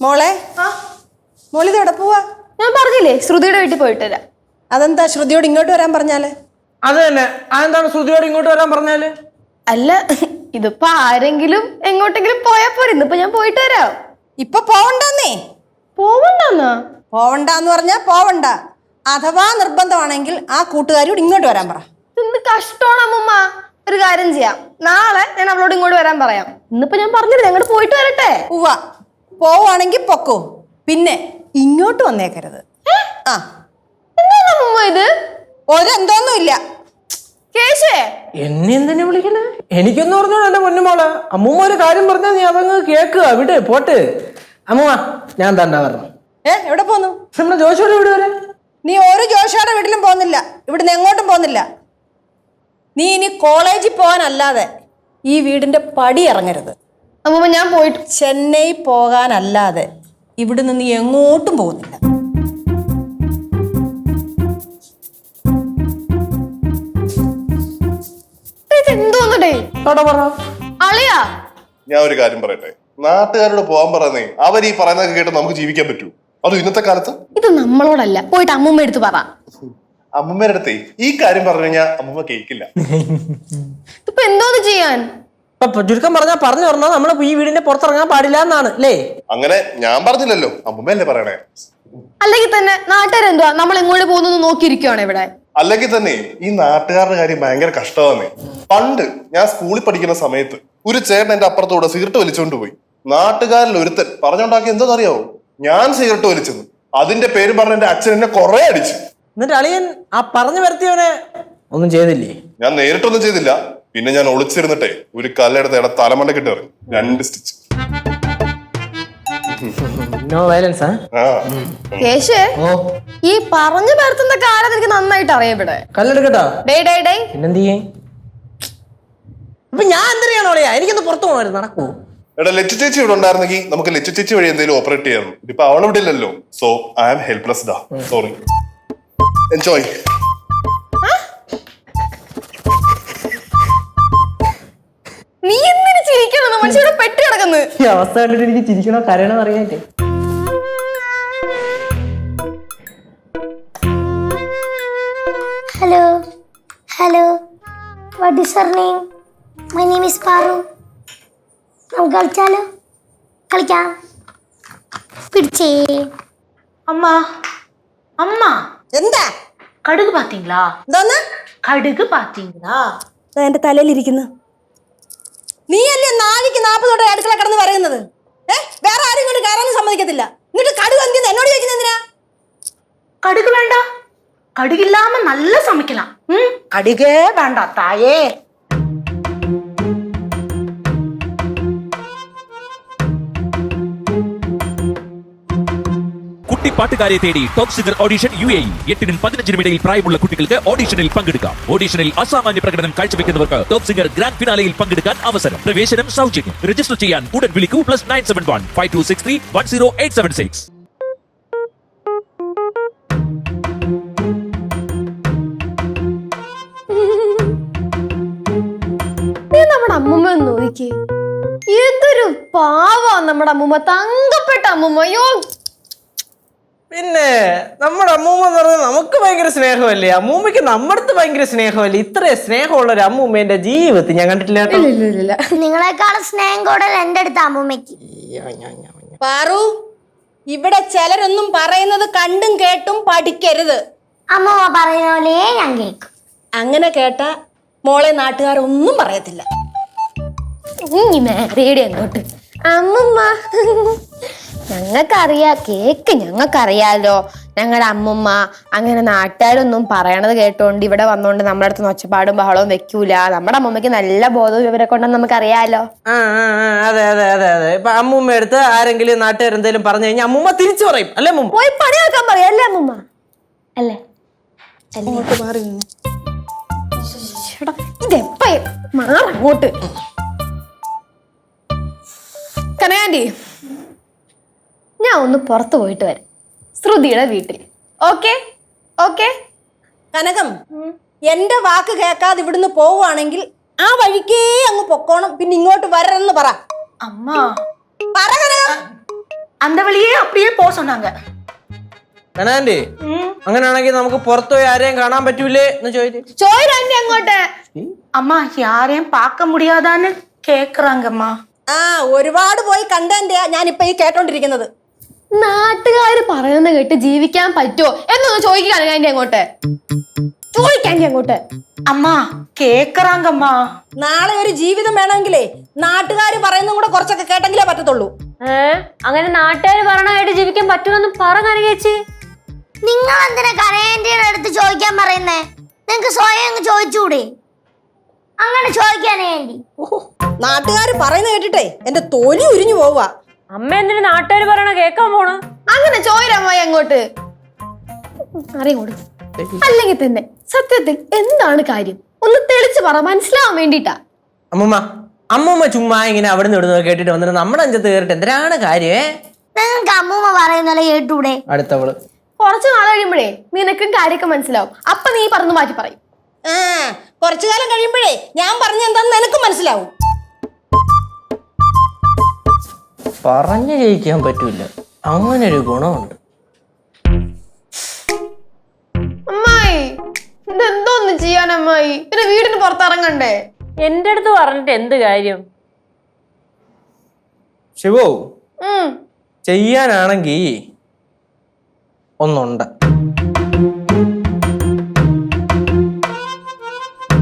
മോളെ മോളിത് എവിടെ പോവാ? ഞാൻ പറഞ്ഞില്ലേ ശ്രുതിയുടെ വീട്ടിൽ പോയിട്ട് വരാം. അതെന്താ ശ്രുതിയോട് ഇങ്ങോട്ട് വരാൻ പറഞ്ഞാല്? അത് തന്നെ, അതെന്താണ് ശ്രുതിയോട് ഇങ്ങോട്ട് വരാൻ പറഞ്ഞാല്? അല്ല, ഇതിപ്പോ ആരെങ്കിലും എങ്ങോട്ടെങ്കിലും പോയാ പോരെ. ഇന്നിപ്പോ ഞാൻ പോയിട്ട് വരാം. ഇപ്പൊ പോവണ്ടെന്നേ. പോവണ്ടെന്നാ? പോവണ്ടെന്ന് പറഞ്ഞാ പോവണ്ട. അഥവാ നിർബന്ധമാണെങ്കിൽ ആ കൂട്ടുകാരിയോട് ഇങ്ങോട്ട് വരാൻ പറ. എന്ത് കഷ്ടമാണ് അമ്മൂമ്മ. ഒരു കാര്യം ചെയ്യാം, നാളെ ഞാൻ അവളോട് ഇങ്ങോട്ട് വരാൻ പറയാം. ഇന്നിപ്പോ ഞാൻ പറഞ്ഞില്ല, അങ്ങോട്ട് പോയിട്ട് വരട്ടെ. ഉവ്വ, പോവാണെങ്കിൽ പൊക്കോ, പിന്നെ ഇങ്ങോട്ട് വന്നേക്കരുത്. ആ എന്താണ് അമ്മൂമ്മ ഇത്? ഒരെന്തോന്നും ഇല്ല. കേശേ, എന്നെ എന്തിനാ വിളിക്കണേ? എനിക്കൊന്നും പറഞ്ഞോളൂ എന്റെ പൊന്നുമോളെ. അമ്മൂമ്മ ഒരു കാര്യം പറഞ്ഞാൽ നീ അതങ്ങ് കേക്കുക. വിട് പോട്ട്. അമ്മൂമ്മ ഞാൻ തണ്ടാ പറഞ്ഞു. എവിടെ പോന്നു? നമ്മുടെ ജോഷോടെ വീട് വരെ. നീ ഒരു ജോഷയുടെ വീട്ടിലും പോകുന്നില്ല, ഇവിടുന്ന് എങ്ങോട്ടും പോകുന്നില്ല. നീ ഇനി കോളേജിൽ പോകാനല്ലാതെ ഈ വീടിന്റെ പടി ഇറങ്ങരുത്. അമ്മൂമ്മ ഞാൻ പോയിട്ട് ചെന്നൈ പോകാനല്ലാതെ ഇവിടുന്ന് നീ എങ്ങോട്ടും പോകുന്നില്ല. എന്തോന്നടേ അളിയാ? ഞാൻ ഒരു കാര്യം പറയട്ടെ, നാട്ടുകാരോട് പോകാൻ പറയുന്നേ അവർ ഈ പറയുന്നതൊക്കെ കേട്ട് നമുക്ക് ജീവിക്കാൻ പറ്റൂ? അതും ഇന്നത്തെ കാലത്ത്. ഇത് നമ്മളോടല്ല, പോയിട്ട് അമ്മൂമ്മ എടുത്ത് പറ. അമ്മമ്മയുടെ അടുത്തേ ഈ കാര്യം പറഞ്ഞു കഴിഞ്ഞാൽ അമ്മമ്മ കേൾക്കില്ല. ഇപ്പൊ എന്തോന്ന് ചെയ്യാൻ? ചുരുക്കം പറഞ്ഞാൽ പറഞ്ഞു പറഞ്ഞാൽ നമ്മള് ഈ വീടിന്റെ പുറത്തിറങ്ങാൻ പാടില്ല എന്നാണ് അല്ലേ? അങ്ങനെ ഞാൻ പറഞ്ഞില്ലല്ലോ, അമ്മമ്മയല്ലേ പറയണേ. അല്ലെങ്കിൽ തന്നെ നാട്ടുകാരെന്തുവാ നമ്മൾ എങ്ങോട്ട് പോകുന്നു നോക്കിയിരിക്കുവാണ് ഇവിടെ. അല്ലെങ്കിൽ തന്നെ ഈ നാട്ടുകാരുടെ കാര്യം ഭയങ്കര കഷ്ടമാന്നേ. പണ്ട് ഞാൻ സ്കൂളിൽ പഠിക്കുന്ന സമയത്ത് ഒരു ചേട്ടൻ എന്റെ അപ്പുറത്തൂടെ സിഗരറ്റ് വലിച്ചുകൊണ്ട് പോയി. നാട്ടുകാരിൽ ഒരുത്തൻ പറഞ്ഞോണ്ടാക്കി എന്താണെന്നറിയാവോ? ഞാൻ സിഗരറ്റ് വലിച്ചെന്ന്. അതിന്റെ പേര് പറഞ്ഞ എന്റെ അച്ഛൻ എന്നെ കുറെ അടിച്ചു. എന്നിട്ട് അളിയൻ ആ പറഞ്ഞു വരുത്തിയവനെ ഒന്നും ചെയ്തില്ലേ? ഞാൻ നേരിട്ടൊന്നും ചെയ്തില്ല. പിന്നെ ഞാൻ ഒളിച്ചിരുന്നിട്ടെ ഒരു കല്ലെടുത്ത് ഇട തലമണ്ടക്കിട്ട് എറിഞ്ഞു 2 സ്റ്റിച്ച്. No violence. കേശേ, ഈ പറഞ്ഞു പരത്തുന്ന കാലം എനിക്ക് നന്നായിട്ട് അറിയാം ഇവിടെ. കല്ലെടുക്കട്ടോ? പിന്നെന്ത് ചെയ്യേ? ഇപ്പൊ ഞാൻ എന്തിനാണോ അളിയാ? എനിക്കൊന്ന് പുറത്തു പോകണമായിരുന്നു. നടക്കൂ. എടാ, ലച്ചു ചേച്ചി ഇവിടെ ഉണ്ടായിരുന്നെങ്കിൽ നമുക്ക് ലച്ചു ചേച്ചി വഴി എന്തെങ്കിലും ഓപ്പറേറ്റ് ചെയ്യാം. ഇപ്പൊ അവളിവിടെ ഇല്ലല്ലോ. So I am helpless. Sorry. Enjoy. നീ എന്തിനു ചിരിക്കണം? മനുഷ്യരുടെ പെട്ടി കിടക്കുന്നു. ഈ അവസ്ഥ കണ്ടിട്ട് എനിക്ക് ചിരിക്കണോ കരയണോ അറിയാറ്റേ. Hello hello, what is your name? My name is Paru. നമുക്ക് കളിച്ചാലോ? കളിക്കാം. പിടിച്ചേ. அம்மா அம்மா എന്താ? கடுகு பாத்தீங்களா? എന്തോന്ന്? கடுகு பாத்தீங்களா? എന്റെ തലയിലിരിക്കുന്നു. നീ അല്ലേ 4ക്ക് 40 തൊട്ട് അടുക്കള കിടന്ന് പറയുന്നത്? വേറെ ആരും ഇങ്ങോട്ട് കയറാനും സമ്മതിക്കത്തില്ല. എന്നിട്ട് കടുക് എന്തിനാ എന്നോട് ചോദിക്കുന്നത്? എന്തിനാ? கடுகு வேண்டாம், கடுகு இல்லாம நல்லா சமைக்கலாம். கடுகே வேண்டாம் தாயே. പാട്ടുകാരെ തേടി ടോപ്പ് സിംഗർ ഓഡിഷൻ UAE 8-നും 15-നും ഇടയിൽ പ്രായമുള്ള കുട്ടികൾക്ക് ഓഡിഷനിൽ പങ്കെടുക്കാം. ഓഡിഷനിൽ അസാമാന്യ പ്രകടനം കാഴ്ചവെക്കുന്നവർക്ക് ടോപ്പ് സിംഗർ ഗ്രാൻഡ് ഫിനാലയിൽ പങ്കെടുക്കാൻ അവസരം. പ്രവേശനം സൗജന്യം. രജിസ്റ്റർ ചെയ്യാൻ ഉടൻ വിളിക്കൂ +971 5263 10876. നമ്മുടെ അമ്മൂമ്മ നോക്കിക്കേ, എന്തൊരു പാവാ നമ്മുടെ അമ്മൂമ്മ. തങ്കപ്പെട്ട അമ്മൂമ്മ. അയ്യോ, പിന്നെ നമ്മുടെ അമ്മൂമ്മ എന്ന് പറഞ്ഞാൽ നമുക്ക് ഭയങ്കര സ്നേഹമല്ലേ? അമ്മൂമ്മയ്ക്ക് നമ്മുടെ അടുത്ത് ഭയങ്കര സ്നേഹമല്ലേ? ഇത്രയും സ്നേഹമുള്ള ഒരു അമ്മൂമ്മ എന്റെ ജീവിതത്തിൽ ഞാൻ കണ്ടിട്ടില്ല. നിങ്ങളെക്കാളും സ്നേഹം കൂടുതൽ എന്റെ അടുത്ത് അമ്മൂമ്മയ്ക്ക്. പാറു, ഇവിടെ ചിലരൊന്നും പറയുന്നത് കണ്ടും കേട്ടും പഠിക്കരുത്. അമ്മൂമ്മ പറയുന്ന പോലെ ഞാൻ കേൾക്കും. അങ്ങനെ കേട്ട മോളെ നാട്ടുകാരൊന്നും പറയത്തില്ല. റേഡിയോ അങ്ങോട്ട്. അമ്മൂമ്മ, ഞങ്ങൾക്കറിയാ, കേക്ക് ഞങ്ങൾക്കറിയാലോ. ഞങ്ങളുടെ അമ്മൂമ്മ അങ്ങനെ നാട്ടുകാരൊന്നും പറയണത് കേട്ടോണ്ട് ഇവിടെ വന്നോണ്ട് നമ്മുടെ അടുത്ത് ഒച്ചപ്പാടും ബഹളവും വെക്കൂല. നമ്മുടെ അമ്മൂമ്മയ്ക്ക് നല്ല ബോധവും ഇവരെ കൊണ്ടെന്ന് നമുക്കറിയാലോ. അതെ അതെ അതെ അതെ. ഇപ്പൊ അമ്മൂമ്മ അടുത്ത് ആരെങ്കിലും നാട്ടുകാരെന്തേലും പറഞ്ഞു കഴിഞ്ഞാൽ അമ്മൂമ്മ തിരിച്ചു പറയും അല്ലേ? അമ്മൂമ്മ പോയി പണിയാക്കാൻ പറയാം അല്ലേ അമ്മൂമ്മ? അല്ലേ? ഇതെപ്പയും മാറങ്ങോട്ട്. കനകാന്റി, ഞാൻ ഒന്ന് പുറത്തു പോയിട്ട് വരാം, ശ്രുതിയുടെ വീട്ടിൽ. Okay okay? കനകം, എന്റെ വാക്ക് കേൾക്കാതെ ഇവിടുന്ന് പോവുകയാണെങ്കിൽ ആ വഴിക്കേ അങ്ങ് പൊക്കോണം. പിന്നെ ഇങ്ങോട്ട് വരണമെന്ന് പറ. അമ്മ പറ കനകം. அந்த வழியே அப்படியே போக சொன்னாங்க. ആന്റി അങ്ങനെയാണെങ്കിൽ നമുക്ക് പുറത്തു പോയി ആരെയും കാണാൻ പറ്റൂലേ എന്ന് ചോദിച്ചു. ചോദിരാന്റി അങ്ങോട്ട്. அம்மா யாரையும் பார்க்க முடியாதான்னு கேக்குறாங்கம்மா. ആ ഒരുപാട് പോയി കണ്ടതിന്റെ ഞാനിപ്പോ ഈ കേട്ടോണ്ടിരിക്കുന്നത്. നാട്ടുകാര് പറയുന്ന കേട്ട് ജീവിക്കാൻ പറ്റുമോ എന്നൊന്ന് ചോദിക്കാണ് ആന്റി അങ്ങോട്ട്. ചോദിക്കാന്റി അങ്ങോട്ട്. அம்மா கேக்குறாங்கம்மா. നാളെ ഒരു ജീവിതം വേണമെങ്കിലേ നാട്ടുകാര് പറയുന്നതും കൂടെ കുറച്ചൊക്കെ കേട്ടെങ്കിലേ പറ്റത്തുള്ളൂ. അങ്ങനെ നാട്ടുകാർ പറയണായിട്ട് ജീവിക്കാൻ പറ്റുമെന്ന് പറഞ്ഞു ചേച്ചി. നിങ്ങൾ എന്തിനാ കനേന്റെ അടുത്ത് ചോദിക്കാൻ പറയുന്നേ? നിങ്ങക്ക് സ്വയം അങ്ങ് ചോദിച്ചൂടെ? അങ്ങനെ ചോദിക്കാനേ ആന്റി. നാട്ടുകാര് പറയുന്ന കേട്ടിട്ടേ എന്റെ തൊലി ഉരിഞ്ഞു പോവുക. അമ്മ എന്തിനു നാട്ടുകാർ പറയണ കേക്കാൻ പോണ്? അങ്ങനെ ചോദിരമ്മായി അങ്ങോട്ട്. അറിയങ്ങോട്ട്. അല്ലെങ്കിൽ തന്നെ സത്യത്തിൽ എന്താണ് കാര്യം ഒന്ന് തെളിച്ച് പറ, മനസ്സിലാവാൻ വേണ്ടിട്ടാ. അമ്മൂമ്മ ചുമ്മാ ഇങ്ങനെ അവിടെ നിന്ന് ഇവിടുന്ന് കേട്ടിട്ട് വന്നിട്ട് നമ്മുടെ അഞ്ചത്ത് കയറിട്ട് എന്തിനാണ് കാര്യമേ? നിങ്ങൾക്ക് അമ്മൂമ്മ പറയുന്നല്ലേ കേട്ടൂടെ? അടുത്തവള് കുറച്ചു നാൾ കഴിയുമ്പോഴേ നിനക്കും കാര്യമൊക്കെ മനസ്സിലാവും. അപ്പൊ നീ പറഞ്ഞു മാറ്റി പറയും. ആ കുറച്ചു കാലം കഴിയുമ്പോഴേ ഞാൻ പറഞ്ഞ എന്താന്ന് നിനക്കും മനസ്സിലാവും. പറഞ്ഞു ജയിക്കാൻ പറ്റൂല, അങ്ങനെ ഒരു ഗുണമുണ്ട്. അമ്മായി ഇതെന്തോന്ന് ചെയ്യാൻ അമ്മായി? പിന്നെ വീടിന് പുറത്തിറങ്ങണ്ടേ? എന്റെ അടുത്ത് പറഞ്ഞിട്ട് എന്ത് കാര്യം? ശിവോ ചെയ്യാനാണെങ്കി ഒന്നുണ്ട്.